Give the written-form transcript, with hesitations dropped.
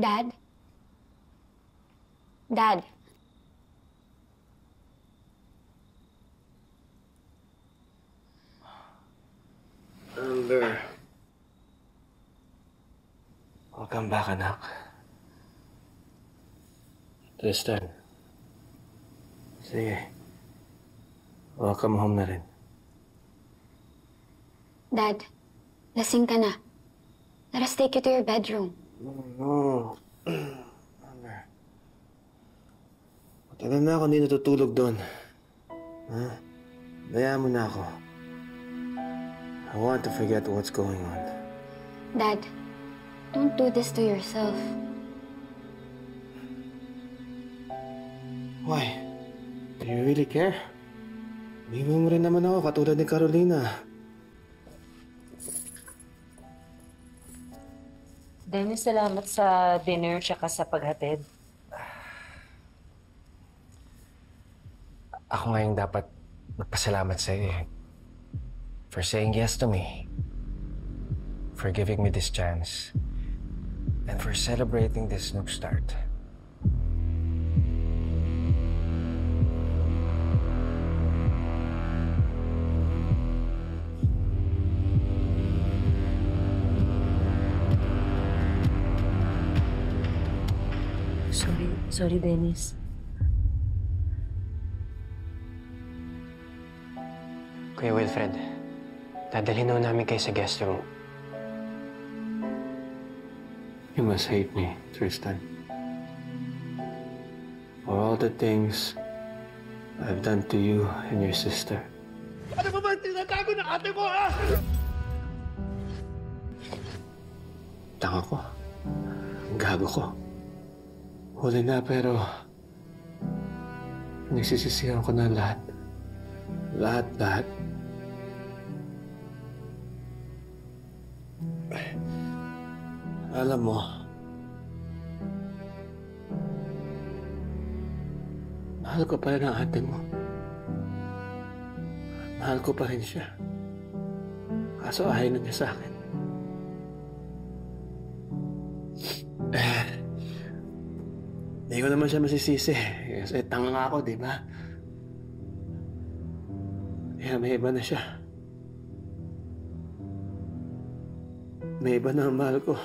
Dad? Dad? Amber. Welcome back, anak. Tristan. Sige. Welcome home na rin. Dad, lasing ka na. Let us take you to your bedroom. No. Amber. Matagal na ako hindi natutulog doon. Ha? Daya mo na ako. I want to forget what's going on. Dad, don't do this to yourself. Why? Do you really care? Iniwan mo rin naman ako katulad ni Carolina. Dennis, salamat sa dinner tsaka sa paghatid. Ako ngayong dapat magpasalamat sa iyo for saying yes to me, for giving me this chance, and for celebrating this new start. Sorry, Dennis. Kuya Wilfred, dadalhin na namin kayo sa guest room. You must hate me, Tristan. For all the things I've done to you and your sister. Ano ba ba tinatago ng ate mo, ha? Tanga ko. Gago ko. Huli na pero nagsisisihan ko na lahat. Lahat. Alam mo, mahal ko pa rin ang ate mo. Mahal ko pa rin siya. Kaso ayaw na niya sa akin. Hindi ko naman siya masisisi. Kasi tanga nga ako, di ba? Kaya may iba na siya. May iba na ang mahal ko.